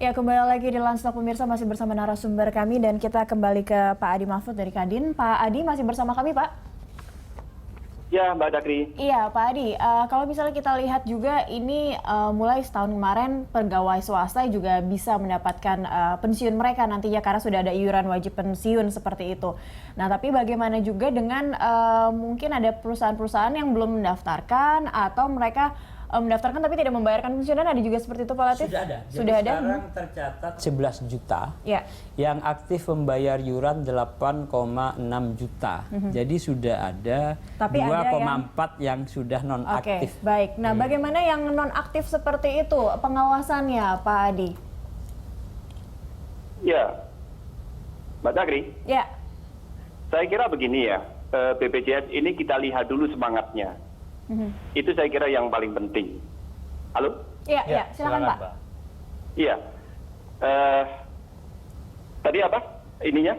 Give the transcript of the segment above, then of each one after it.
Ya, kembali lagi di Landstalk pemirsa, masih bersama narasumber kami dan kita kembali ke Pak Adi Mahfud dari Kadin. Pak Adi masih bersama kami, Pak? Ya, Mbak Dakri. Iya, Pak Adi. Kalau misalnya kita lihat juga ini mulai setahun kemarin pegawai swasta juga bisa mendapatkan pensiun mereka nantinya karena sudah ada iuran wajib pensiun seperti itu. Nah, tapi bagaimana juga dengan mungkin ada perusahaan-perusahaan yang belum mendaftarkan atau mereka mendaftarkan tapi tidak membayarkan pensiunan, ada juga seperti itu, Pak Latif? Sudah ada. Sudah Jadi ada. sekarang tercatat 11 juta Ya. yang aktif membayar iuran 8,6 juta. Jadi sudah ada Tapi ada 2,4 yang sudah Oke, nonaktif. baik. Nah, bagaimana yang non-aktif seperti itu pengawasannya, Pak Adi? Ya, Mbak Dakri. Ya. Saya kira begini ya, BPJS ini kita lihat dulu semangatnya. Itu saya kira yang paling penting. Halo? Iya, silakan Pak. Iya. Tadi apa ininya?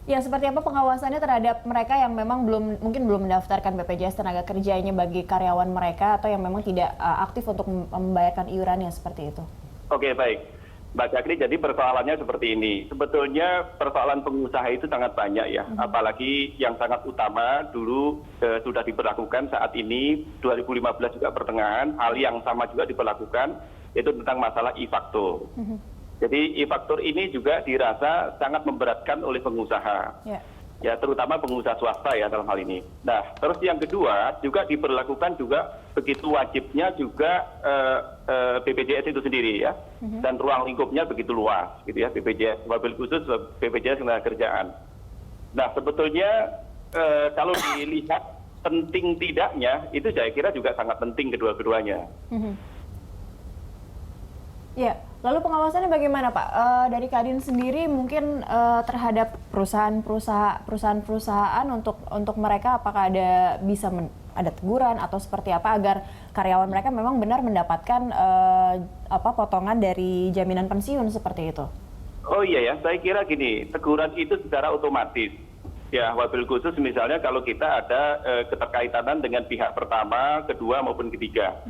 Ya, seperti apa pengawasannya terhadap mereka yang memang mungkin belum mendaftarkan BPJS tenaga kerjanya bagi karyawan mereka atau yang memang tidak aktif untuk membayarkan iurannya seperti itu? Oke, baik. Mbak Dakri, jadi persoalannya seperti ini. Sebetulnya persoalan pengusaha itu sangat banyak ya. Apalagi yang sangat utama dulu sudah diberlakukan saat ini 2015 juga pertengahan. Hal yang sama juga diberlakukan yaitu tentang masalah e-faktur. Jadi e-faktur ini juga dirasa sangat memberatkan oleh pengusaha. Ya, terutama pengusaha swasta ya dalam hal ini. Nah, terus yang kedua juga diberlakukan juga begitu wajibnya juga BPJS itu sendiri ya, dan ruang lingkupnya begitu luas gitu ya, BPJS, wabil khusus BPJS Ketenagakerjaan. Nah, sebetulnya kalau dilihat penting tidaknya itu saya kira juga sangat penting kedua-keduanya. Ya, lalu pengawasannya bagaimana, Pak? Dari Kadin sendiri mungkin terhadap perusahaan-perusahaan untuk mereka apakah ada ada teguran atau seperti apa agar karyawan mereka memang benar mendapatkan potongan dari jaminan pensiun seperti itu? Oh iya ya, saya kira gini, teguran itu secara otomatis. Ya, wabil khusus misalnya kalau kita ada keterkaitan dengan pihak pertama, kedua maupun ketiga.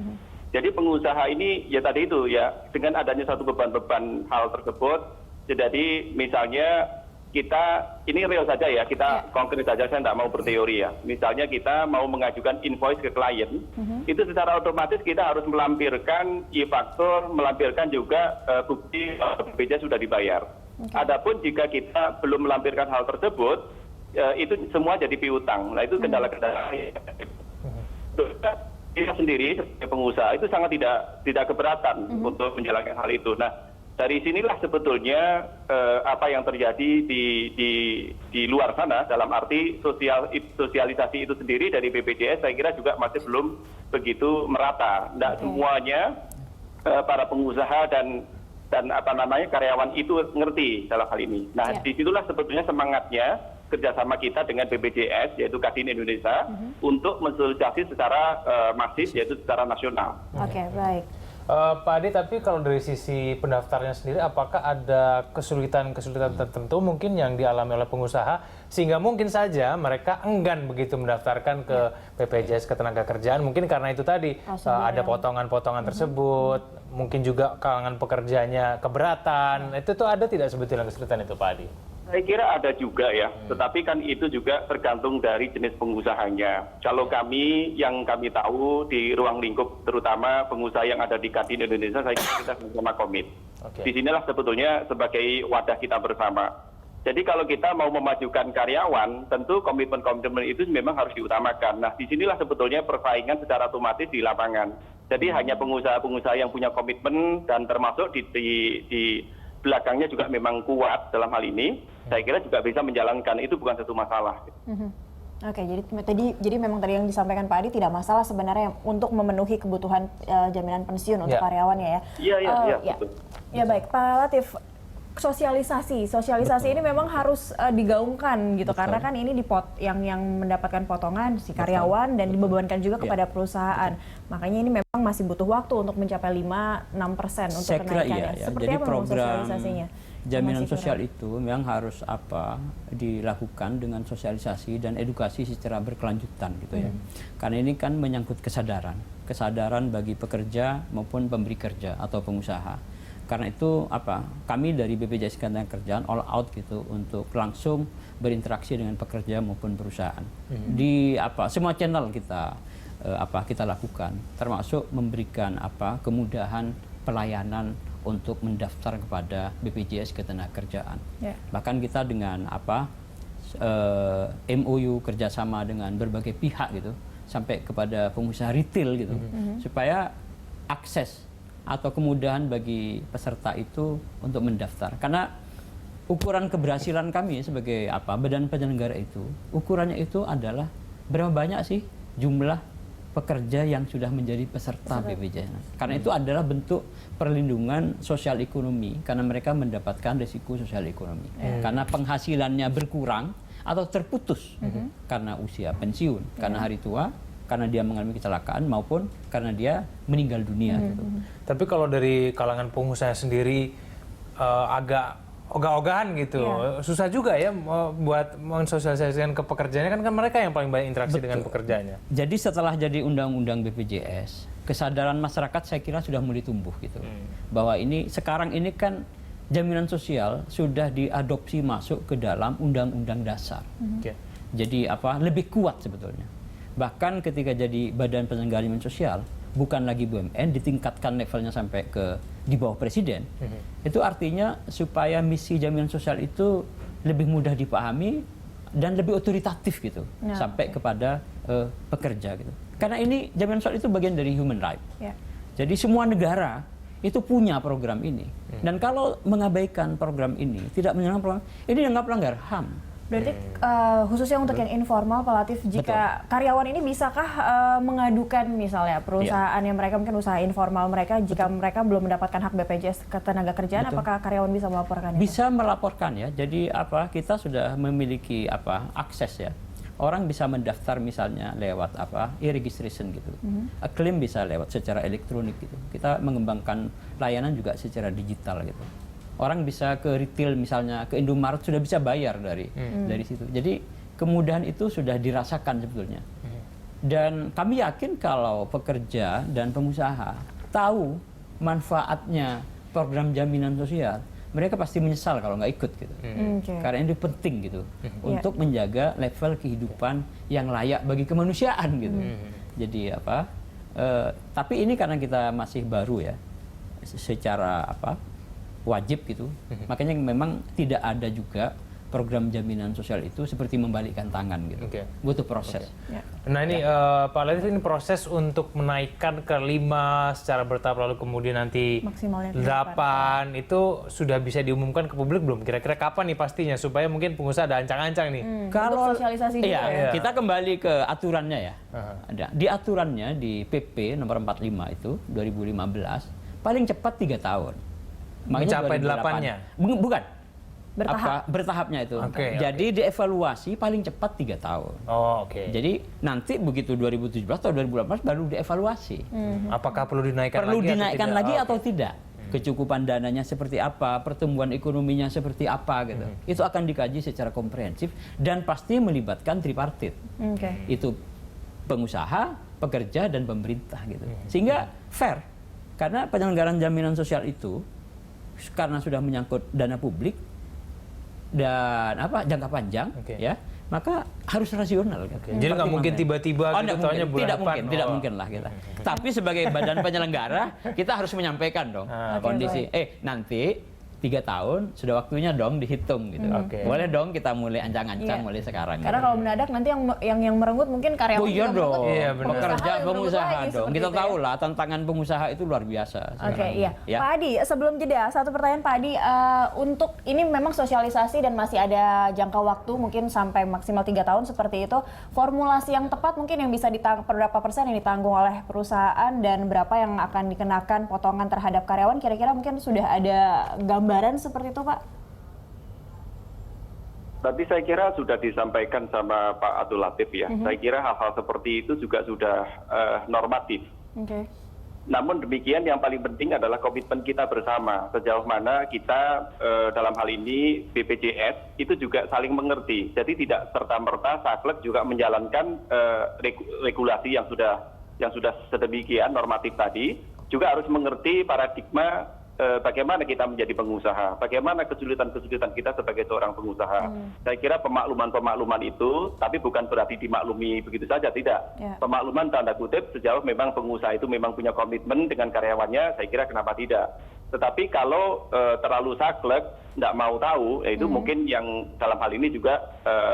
Jadi pengusaha ini ya tadi itu ya, dengan adanya satu beban-beban hal tersebut, jadi misalnya kita, ini real saja ya, kita konkret saja, saya tidak mau berteori ya. Misalnya kita mau mengajukan invoice ke klien, itu secara otomatis kita harus melampirkan e-faktur, melampirkan juga bukti BPJS sudah dibayar. Adapun jika kita belum melampirkan hal tersebut, itu semua jadi piutang. Nah, itu kendala-kendala. Kita sendiri sebagai pengusaha itu sangat tidak keberatan untuk menjalankan hal itu. Nah, dari sinilah sebetulnya apa yang terjadi di luar sana, dalam arti sosialisasi itu sendiri dari BPJS saya kira juga masih belum begitu merata. Tidak semuanya para pengusasaha dan karyawan itu ngerti dalam hal ini. Nah, disitulah sebetulnya semangatnya kerjasama kita dengan BPJS yaitu Kadin Indonesia untuk mensosialisasi secara masif yaitu secara nasional. Oke, baik. Pak Adi, tapi kalau dari sisi pendaftarnya sendiri, apakah ada kesulitan-kesulitan tertentu mungkin yang dialami oleh pengusaha sehingga mungkin saja mereka enggan begitu mendaftarkan ke BPJS Ketenagakerjaan? Mungkin karena itu tadi ada potongan-potongan tersebut, mungkin juga kalangan pekerjanya keberatan. Itu tuh ada tidak sebetulnya kesulitan itu, Pak Adi? Saya kira ada juga ya, tetapi kan itu juga tergantung dari jenis pengusahanya. Kalau kami, yang kami tahu di ruang lingkup, terutama pengusaha yang ada di Kadin Indonesia, saya kira kita sama komit. Disinilah sebetulnya sebagai wadah kita bersama. Jadi kalau kita mau memajukan karyawan, tentu komitmen-komitmen itu memang harus diutamakan. Nah, disinilah sebetulnya persaingan secara otomatis di lapangan. Jadi hanya pengusaha-pengusaha yang punya komitmen dan termasuk di belakangnya juga memang kuat dalam hal ini, saya kira juga bisa menjalankan, itu bukan satu masalah. Oke, jadi memang tadi yang disampaikan Pak Adi tidak masalah sebenarnya untuk memenuhi kebutuhan jaminan pensiun untuk karyawannya ya. Iya, betul. Ya baik, Pak Latif, sosialisasi ini memang harus digaungkan gitu, karena kan ini yang mendapatkan potongan si karyawan dan dibebankan juga kepada perusahaan. Makanya ini memang masih butuh waktu untuk mencapai 5-6% untuk kenaikannya. Seperti jadi apa program sosialisasinya? jaminan sosial itu memang harus dilakukan dengan sosialisasi dan edukasi secara berkelanjutan gitu ya. Karena ini kan menyangkut kesadaran bagi pekerja maupun pemberi kerja atau pengusaha. Karena itu kami dari BPJS Ketenagakerjaan all out gitu untuk langsung berinteraksi dengan pekerja maupun perusahaan. Di semua channel kita kita lakukan, termasuk memberikan kemudahan pelayanan untuk mendaftar kepada BPJS Ketenagakerjaan. Bahkan kita dengan MOU kerjasama dengan berbagai pihak gitu, sampai kepada pengusaha retail gitu, supaya akses atau kemudahan bagi peserta itu untuk mendaftar. Karena ukuran keberhasilan kami sebagai badan penyelenggara itu, ukurannya itu adalah berapa banyak sih jumlah pekerja yang sudah menjadi peserta BPJS. Karena itu adalah bentuk perlindungan sosial ekonomi, karena mereka mendapatkan risiko sosial ekonomi. Karena penghasilannya berkurang atau terputus karena usia pensiun, karena hari tua, karena dia mengalami kecelakaan maupun karena dia meninggal dunia. Gitu. Tapi kalau dari kalangan pengusaha sendiri agak ogah-ogahan gitu, susah juga ya buat mensosialisasikan ke pekerjanya, kan mereka yang paling banyak interaksi dengan pekerjanya. Jadi setelah jadi undang-undang BPJS, kesadaran masyarakat saya kira sudah mulai tumbuh gitu, bahwa ini sekarang ini kan jaminan sosial sudah diadopsi masuk ke dalam undang-undang dasar. Jadi lebih kuat sebetulnya. Bahkan ketika jadi badan penyelenggara jaminan sosial, bukan lagi BUMN, ditingkatkan levelnya sampai ke di bawah presiden. Itu artinya supaya misi jaminan sosial itu lebih mudah dipahami dan lebih otoritatif gitu, sampai kepada pekerja gitu. Karena ini jaminan sosial itu bagian dari human right. Jadi semua negara itu punya program ini. Dan kalau mengabaikan program ini, tidak menjalankan program, ini dianggap pelanggar HAM. Berarti khususnya untuk yang informal, Pak Latif, jika karyawan ini bisakah mengadukan misalnya perusahaan yang mereka mungkin usaha informal mereka, jika mereka belum mendapatkan hak BPJS Ketenagakerjaan, apakah karyawan bisa melaporkan? Bisa melaporkan ya. Jadi kita sudah memiliki akses ya. Orang bisa mendaftar misalnya lewat e-registration gitu. Klaim bisa lewat secara elektronik gitu. Kita mengembangkan layanan juga secara digital gitu. Orang bisa ke retail misalnya, ke Indomaret sudah bisa bayar dari situ. Jadi kemudahan itu sudah dirasakan sebetulnya. Dan kami yakin kalau pekerja dan pengusaha tahu manfaatnya program jaminan sosial, mereka pasti menyesal kalau nggak ikut gitu. Karena itu penting gitu untuk menjaga level kehidupan yang layak bagi kemanusiaan gitu. Jadi tapi ini karena kita masih baru ya, secara wajib gitu. Makanya memang tidak ada juga program jaminan sosial itu seperti membalikkan tangan gitu. Butuh proses. Nah ini Pak Latif, ini proses untuk menaikkan ke 5 secara bertahap lalu kemudian nanti 8 itu sudah bisa diumumkan ke publik belum? Kira-kira kapan nih pastinya supaya mungkin pengusaha ada ancang-ancang nih? Kalau sosialisasi juga ya. Kita kembali ke aturannya ya. Di aturannya di PP nomor 45 itu 2015 paling cepat 3 tahun. Mencapai 8-nya? Bukan. Bertahap. Bertahapnya itu. Jadi dievaluasi paling cepat 3 tahun. Jadi nanti begitu 2017 atau 2018 baru dievaluasi. Apakah perlu dinaikkan lagi atau tidak? Kecukupan dananya seperti apa, pertumbuhan ekonominya seperti apa gitu. Itu akan dikaji secara komprehensif dan pasti melibatkan tripartit. Itu pengusaha, pekerja dan pemerintah gitu. Sehingga fair. Karena penyelenggaraan jaminan sosial itu karena sudah menyangkut dana publik dan jangka panjang ya, maka harus rasional. Jadi nggak mungkin tiba-tiba gitu taunya bulan depan. Tidak mungkin lah kita. Tapi sebagai badan penyelenggara kita harus menyampaikan dong kondisi. Nanti 3 tahun sudah waktunya dong dihitung gitu. Boleh dong kita mulai ancang-ancang mulai sekarang. Karena kalau mendadak nanti yang merenggut mungkin karyawan. Iya dong. Pekerja, pengusaha dong. Kita tahu lah tantangan pengusaha itu luar biasa. Pak Adi, sebelum jeda satu pertanyaan Pak Adi, untuk ini memang sosialisasi dan masih ada jangka waktu mungkin sampai maksimal 3 tahun seperti itu. Formulasi yang tepat mungkin yang bisa berapa persen yang ditanggung oleh perusahaan dan berapa yang akan dikenakan potongan terhadap karyawan, kira-kira mungkin sudah ada gambaran seperti itu, Pak? Tadi saya kira sudah disampaikan sama Pak Abdul Latif ya. Saya kira hal-hal seperti itu juga sudah normatif. Namun demikian yang paling penting adalah komitmen kita bersama. Sejauh mana kita dalam hal ini BPJS itu juga saling mengerti. Jadi tidak serta-merta saklek juga menjalankan regulasi yang sudah sedemikian normatif tadi. Juga harus mengerti paradigma bagaimana kita menjadi pengusaha, bagaimana kesulitan-kesulitan kita sebagai seorang pengusaha. Saya kira pemakluman-pemakluman itu, tapi bukan berarti dimaklumi begitu saja, tidak. Pemakluman tanda kutip sejauh memang pengusaha itu memang punya komitmen dengan karyawannya, saya kira kenapa tidak. Tetapi kalau terlalu saklek, tidak mau tahu, itu mungkin yang dalam hal ini juga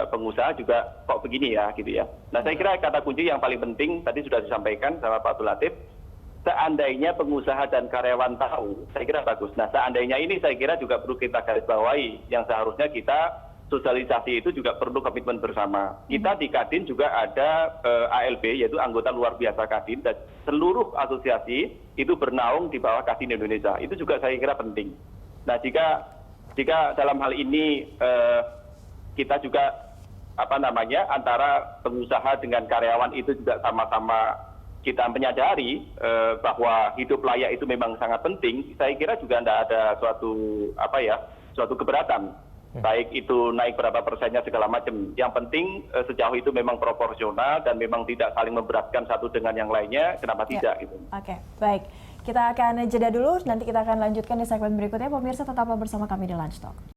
pengusaha juga kok begini ya, gitu ya. Nah, saya kira kata kunci yang paling penting tadi sudah disampaikan sama Pak Abdul Latif. Seandainya pengusaha dan karyawan tahu, saya kira bagus. Nah, seandainya ini saya kira juga perlu kita garis bawahi, yang seharusnya kita sosialisasi itu juga perlu komitmen bersama. Kita di Kadin juga ada ALB, yaitu anggota luar biasa Kadin, dan seluruh asosiasi itu bernaung di bawah Kadin Indonesia. Itu juga saya kira penting. Nah, jika dalam hal ini kita juga antara pengusaha dengan karyawan itu juga sama-sama kita menyadari bahwa hidup layak itu memang sangat penting, saya kira juga tidak ada suatu keberatan, baik itu naik berapa persennya segala macam. Yang penting sejauh itu memang proporsional dan memang tidak saling memberatkan satu dengan yang lainnya, kenapa tidak gitu. Oke, baik. Kita akan jeda dulu, nanti kita akan lanjutkan di segmen berikutnya. Pemirsa tetaplah bersama kami di Lunch Talk.